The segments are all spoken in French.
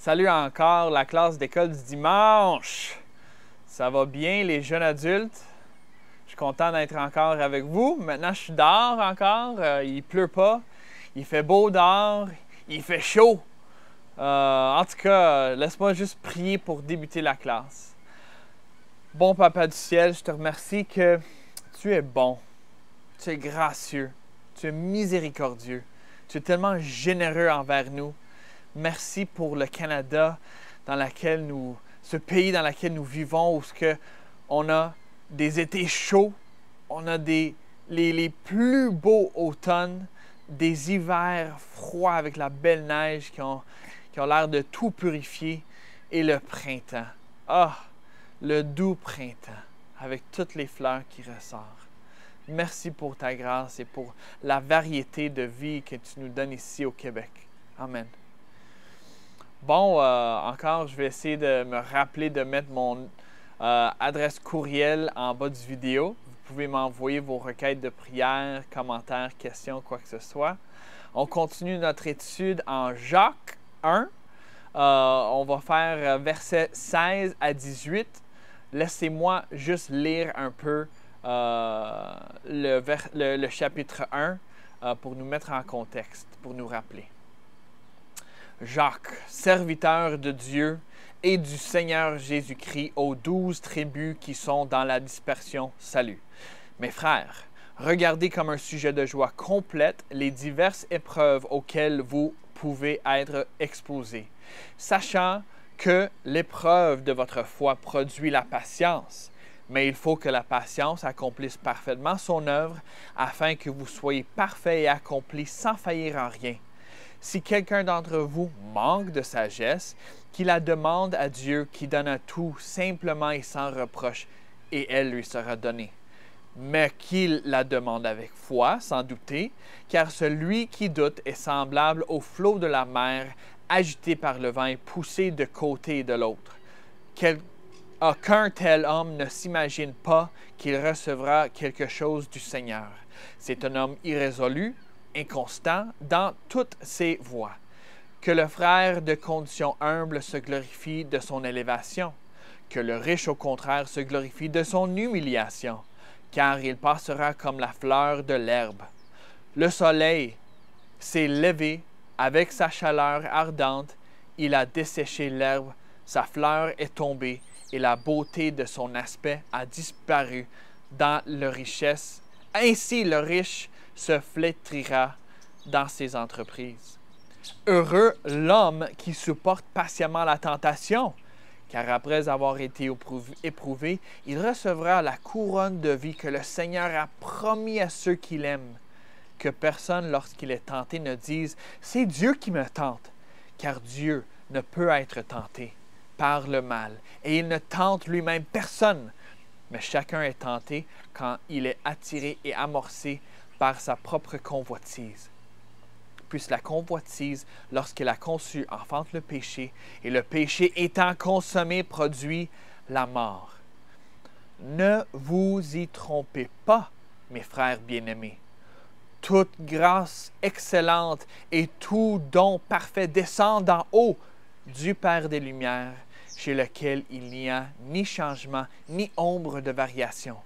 Salut encore la classe d'école du dimanche. Ça va bien les jeunes adultes? Je suis content d'être encore avec vous. Maintenant, je suis dehors encore. Il pleut pas. Il fait beau dehors. Il fait chaud. En tout cas, laisse-moi juste prier pour débuter la classe. Bon Papa du ciel, je te remercie que tu es bon. Tu es gracieux. Tu es miséricordieux. Tu es tellement généreux envers nous. Merci pour le Canada, ce pays dans lequel nous vivons, où on a des étés chauds, on a les plus beaux automnes, des hivers froids avec la belle neige qui ont l'air de tout purifier, et le printemps. Ah, le doux printemps, avec toutes les fleurs qui ressortent. Merci pour ta grâce et pour la variété de vie que tu nous donnes ici au Québec. Amen. Bon, encore, je vais essayer de me rappeler de mettre mon adresse courriel en bas du vidéo. Vous pouvez m'envoyer vos requêtes de prière, commentaires, questions, quoi que ce soit. On continue notre étude en Jacques 1. On va faire versets 16 à 18. Laissez-moi juste lire un peu le chapitre 1 pour nous mettre en contexte, pour nous rappeler. Jacques, serviteur de Dieu et du Seigneur Jésus-Christ aux 12 tribus qui sont dans la dispersion, salut. Mes frères, regardez comme un sujet de joie complète les diverses épreuves auxquelles vous pouvez être exposés, sachant que l'épreuve de votre foi produit la patience. Mais il faut que la patience accomplisse parfaitement son œuvre afin que vous soyez parfaits et accomplis sans faillir en rien. Si quelqu'un d'entre vous manque de sagesse, qu'il la demande à Dieu qui donne à tout simplement et sans reproche, et elle lui sera donnée. Mais qu'il la demande avec foi, sans douter, car celui qui doute est semblable au flot de la mer, agité par le vent et poussé de côté et de l'autre. Qu'un tel homme ne s'imagine pas qu'il recevra quelque chose du Seigneur. C'est un homme irrésolu, inconstant dans toutes ses voies. Que le frère de condition humble se glorifie de son élévation, que le riche au contraire se glorifie de son humiliation, car il passera comme la fleur de l'herbe. Le soleil s'est levé avec sa chaleur ardente, il a desséché l'herbe, sa fleur est tombée, et la beauté de son aspect a disparu dans leur richesse. Ainsi le riche se flétrira dans ses entreprises. Heureux l'homme qui supporte patiemment la tentation, car après avoir été éprouvé, il recevra la couronne de vie que le Seigneur a promis à ceux qui l'aiment. Que personne, lorsqu'il est tenté, ne dise « C'est Dieu qui me tente », car Dieu ne peut être tenté par le mal, et il ne tente lui-même personne. Mais chacun est tenté quand il est attiré et amorcé par sa propre convoitise. Puis la convoitise, lorsqu'elle a conçu, enfante le péché, et le péché étant consommé produit la mort. Ne vous y trompez pas, mes frères bien-aimés. Toute grâce excellente et tout don parfait descend d'en haut du Père des Lumières, chez lequel il n'y a ni changement, ni ombre de variation.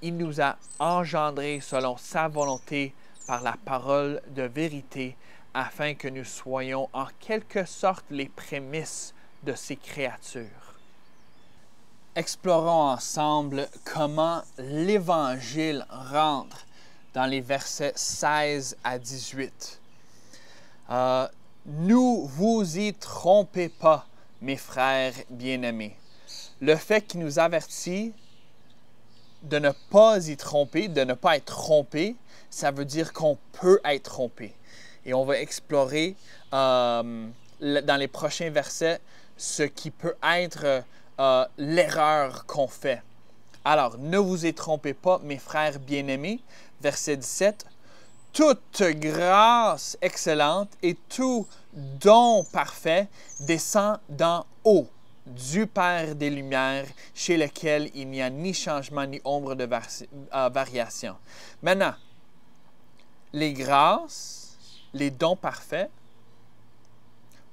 Il nous a engendrés selon sa volonté par la parole de vérité, afin que nous soyons en quelque sorte les prémices de ces créatures. Explorons ensemble comment l'Évangile rentre dans les versets 16 à 18. Ne vous y trompez pas, mes frères bien-aimés. Le fait qu'il nous avertit de ne pas y tromper, de ne pas être trompé, ça veut dire qu'on peut être trompé. Et on va explorer dans les prochains versets ce qui peut être l'erreur qu'on fait. Alors, ne vous y trompez pas, mes frères bien-aimés. Verset 17. Toute grâce excellente et tout don parfait descend d'en haut, du Père des Lumières, chez lequel il n'y a ni changement ni ombre de variation. Maintenant, les grâces, les dons parfaits,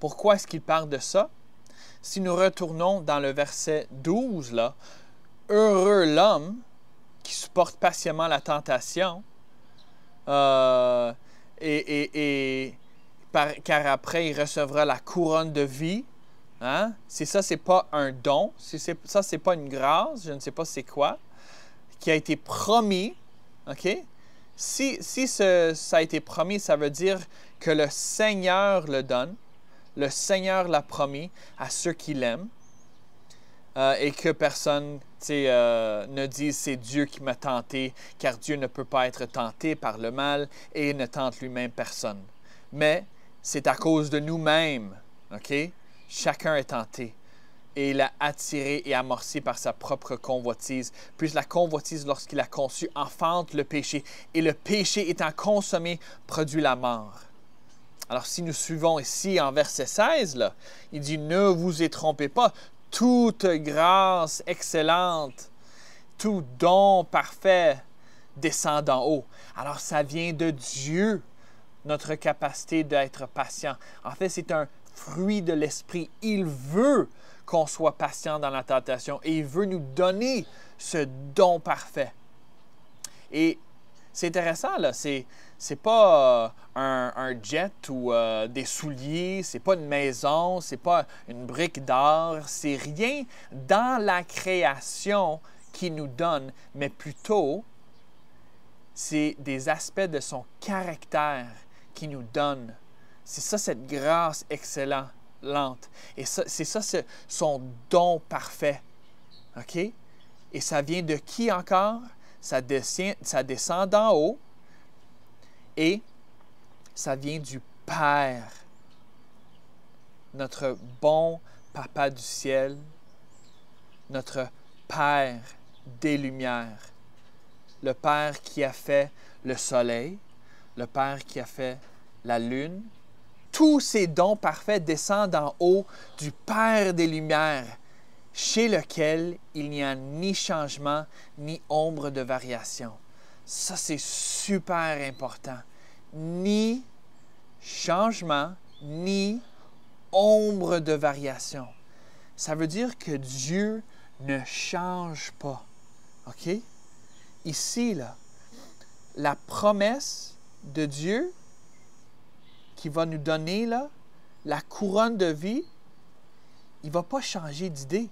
Pourquoi est-ce qu'il parle de ça? Si nous retournons dans le verset 12, là, « Heureux l'homme qui supporte patiemment la tentation, car après il recevra la couronne de vie. » Hein? Ça, c'est pas un don. Ça, c'est pas une grâce. Je ne sais pas c'est quoi. Qui a été promis. OK? Si ça a été promis, ça veut dire que le Seigneur le donne. Le Seigneur l'a promis à ceux qui l'aiment. Et que personne ne dise « c'est Dieu qui m'a tenté », car Dieu ne peut pas être tenté par le mal et ne tente lui-même personne. Mais c'est à cause de nous-mêmes. OK? Chacun est tenté. Et il est attiré et amorcé par sa propre convoitise. Puis la convoitise, lorsqu'il a conçu, enfante le péché. Et le péché étant consommé, produit la mort. Alors, si nous suivons ici en verset 16, là, il dit « Ne vous y trompez pas, toute grâce excellente, tout don parfait descend d'en haut. » Alors, ça vient de Dieu, notre capacité d'être patient. En fait, c'est un fruit de l'Esprit. Il veut qu'on soit patient dans la tentation et il veut nous donner ce don parfait. Et c'est intéressant, là, c'est pas un jet ou des souliers, c'est pas une maison, c'est pas une brique d'or, c'est rien dans la création qui nous donne, mais plutôt c'est des aspects de son caractère qui nous donne. C'est ça, cette grâce excellente. Et c'est ça, son don parfait. OK? Et ça vient de qui encore? Ça descend d'en haut et ça vient du Père. Notre bon Papa du ciel, notre Père des Lumières. Le Père qui a fait le soleil, le Père qui a fait la lune. Tous ces dons parfaits descendent d'en haut du Père des Lumières, chez lequel il n'y a ni changement, ni ombre de variation. Ça, c'est super important. Ni changement, ni ombre de variation. Ça veut dire que Dieu ne change pas. OK? Ici, là, la promesse de Dieu qui va nous donner là, la couronne de vie, il ne va pas changer d'idée.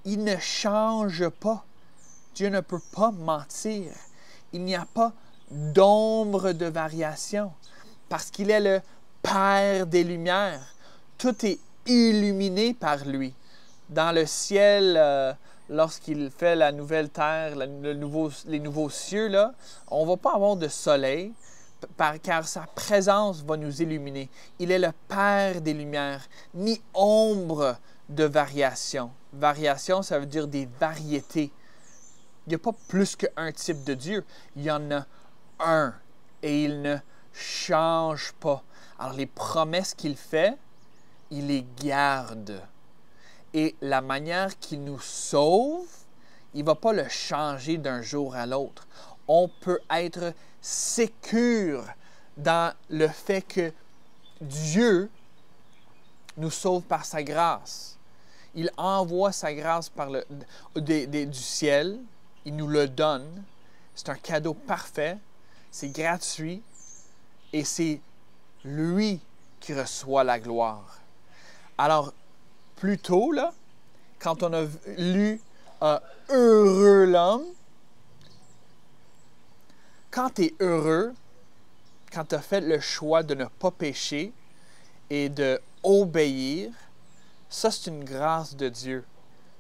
Il ne change pas. Dieu ne peut pas mentir. Il n'y a pas d'ombre de variation parce qu'il est le Père des Lumières. Tout est illuminé par lui. Dans le ciel, lorsqu'il fait la nouvelle terre, les nouveaux cieux, là, on ne va pas avoir de soleil car sa présence va nous illuminer. Il est le Père des Lumières, ni ombre de variation. Variation, ça veut dire des variétés. Il n'y a pas plus qu'un type de Dieu. Il y en a un et il ne change pas. Alors, les promesses qu'il fait, il les garde. Et la manière qu'il nous sauve, il ne va pas le changer d'un jour à l'autre. On peut être sécure dans le fait que Dieu nous sauve par sa grâce. Il envoie sa grâce du ciel. Il nous le donne. C'est un cadeau parfait. C'est gratuit. Et c'est lui qui reçoit la gloire. Alors, plus tôt, là, quand on a lu « Heureux l'homme », quand tu es heureux, quand tu as fait le choix de ne pas pécher et d'obéir, ça, c'est une grâce de Dieu.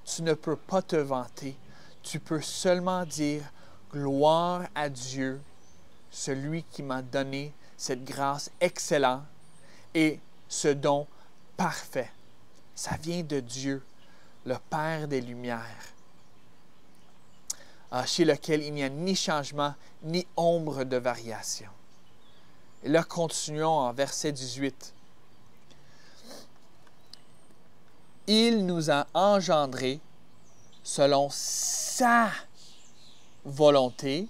Tu ne peux pas te vanter. Tu peux seulement dire « Gloire à Dieu, celui qui m'a donné cette grâce excellente et ce don parfait. » Ça vient de Dieu, le Père des Lumières, chez lequel il n'y a ni changement, ni ombre de variation. Et là, continuons en verset 18. « Il nous a engendrés selon sa volonté,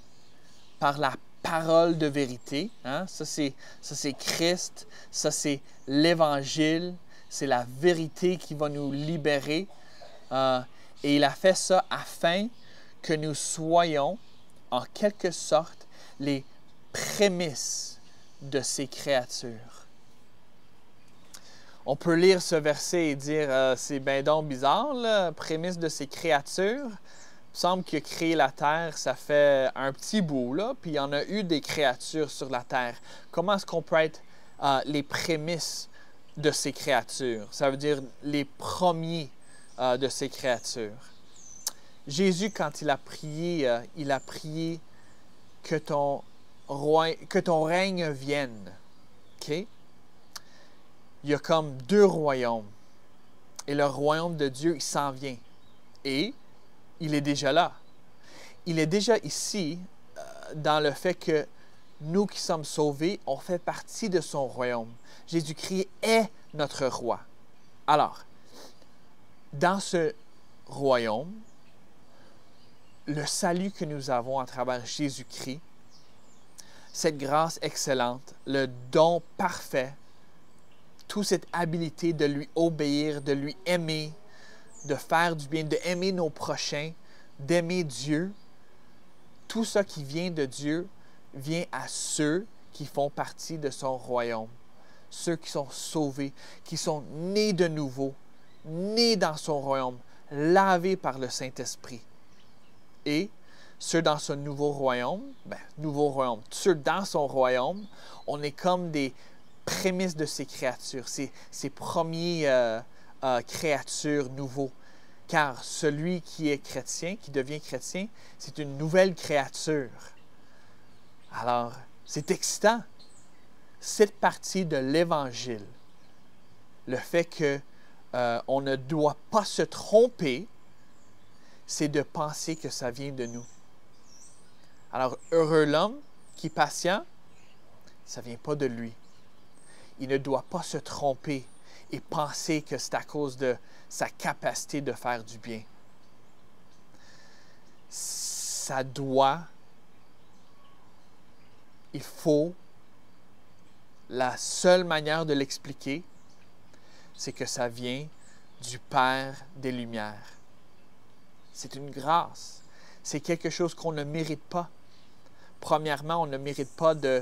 par la parole de vérité. Hein? Ça, c'est Christ. Ça, c'est l'Évangile. C'est la vérité qui va nous libérer. Et il a fait ça afin que nous soyons, en quelque sorte, les prémices de ces créatures. On peut lire ce verset et dire c'est bien donc bizarre, là, prémisse de ces créatures. Il semble qu'il a créé la terre, ça fait un petit bout, là, puis il y en a eu des créatures sur la terre. Comment est-ce qu'on peut être les prémices de ces créatures? Ça veut dire les premiers de ces créatures. Jésus, quand il a prié que ton règne vienne. OK? Il y a comme deux royaumes. Et le royaume de Dieu, il s'en vient. Et il est déjà là. Il est déjà ici dans le fait que nous qui sommes sauvés, on fait partie de son royaume. Jésus-Christ est notre roi. Alors, dans ce royaume, le salut que nous avons à travers Jésus-Christ, cette grâce excellente, le don parfait, toute cette habilité de lui obéir, de lui aimer, de faire du bien, d'aimer nos prochains, d'aimer Dieu, tout ça qui vient de Dieu vient à ceux qui font partie de son royaume, ceux qui sont sauvés, qui sont nés de nouveau, nés dans son royaume, lavés par le Saint-Esprit. Et ceux dans ce nouveau royaume, ceux dans son royaume, on est comme des prémices de ces créatures, ces premiers créatures nouveaux. Car celui qui est chrétien, qui devient chrétien, c'est une nouvelle créature. Alors, c'est excitant. Cette partie de l'Évangile, le fait qu'on ne doit pas se tromper, c'est de penser que ça vient de nous. Alors, heureux l'homme qui est patient, ça ne vient pas de lui. Il ne doit pas se tromper et penser que c'est à cause de sa capacité de faire du bien. Il faut, la seule manière de l'expliquer, c'est que ça vient du Père des Lumières. C'est une grâce. C'est quelque chose qu'on ne mérite pas. Premièrement, on ne mérite pas de,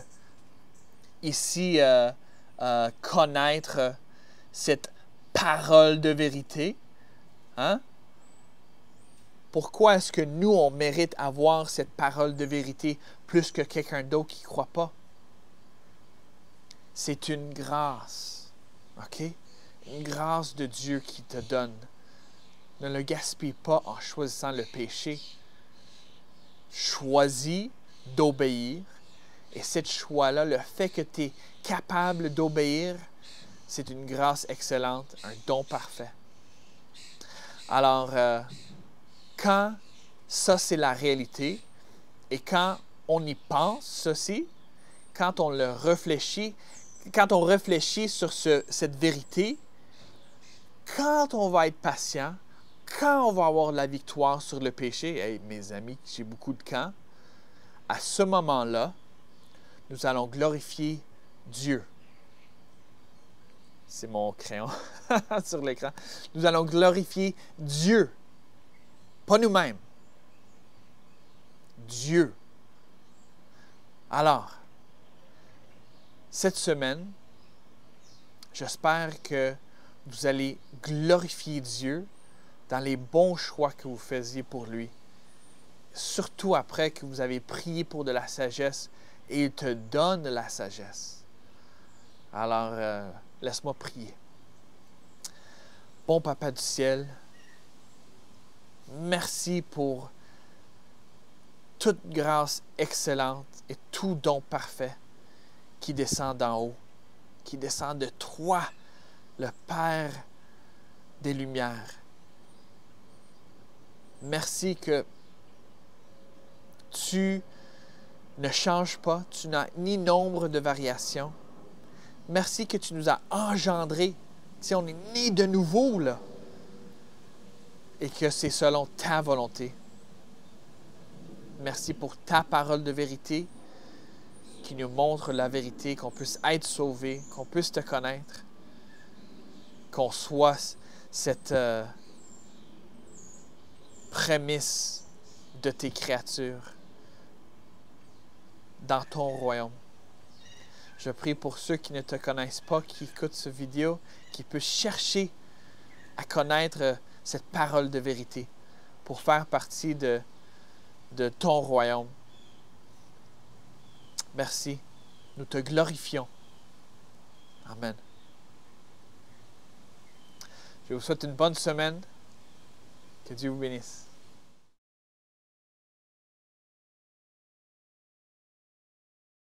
ici, connaître cette parole de vérité. Hein? Pourquoi est-ce que nous, on mérite avoir cette parole de vérité plus que quelqu'un d'autre qui ne croit pas? C'est une grâce. OK? Une grâce de Dieu qui te donne. Ne le gaspille pas en choisissant le péché. Choisis d'obéir. Et ce choix-là, le fait que tu es capable d'obéir, c'est une grâce excellente, un don parfait. Alors, quand ça, c'est la réalité, et quand on y pense, ceci, quand on le réfléchit, quand on réfléchit sur cette vérité, quand on va être patient, quand on va avoir la victoire sur le péché, hey, mes amis, j'ai beaucoup de camps, à ce moment-là, nous allons glorifier Dieu. C'est mon crayon sur l'écran. Nous allons glorifier Dieu, pas nous-mêmes. Dieu. Alors, cette semaine, j'espère que vous allez glorifier Dieu dans les bons choix que vous faisiez pour lui. Surtout après que vous avez prié pour de la sagesse et il te donne la sagesse. Alors, laisse-moi prier. Bon Papa du ciel, merci pour toute grâce excellente et tout don parfait qui descend d'en haut, qui descend de toi, le Père des Lumières. Merci que tu ne changes pas, tu n'as ni nombre de variations. Merci que tu nous as engendrés. Tu sais, on est nés de nouveau, là. Et que c'est selon ta volonté. Merci pour ta parole de vérité. qui nous montre la vérité, qu'on puisse être sauvé, qu'on puisse te connaître, qu'on soit cette prémisse de tes créatures dans ton royaume. Je prie pour ceux qui ne te connaissent pas, qui écoutent cette vidéo, qui puissent chercher à connaître cette parole de vérité pour faire partie de ton royaume. Merci. Nous te glorifions. Amen. Je vous souhaite une bonne semaine. Que Dieu vous bénisse.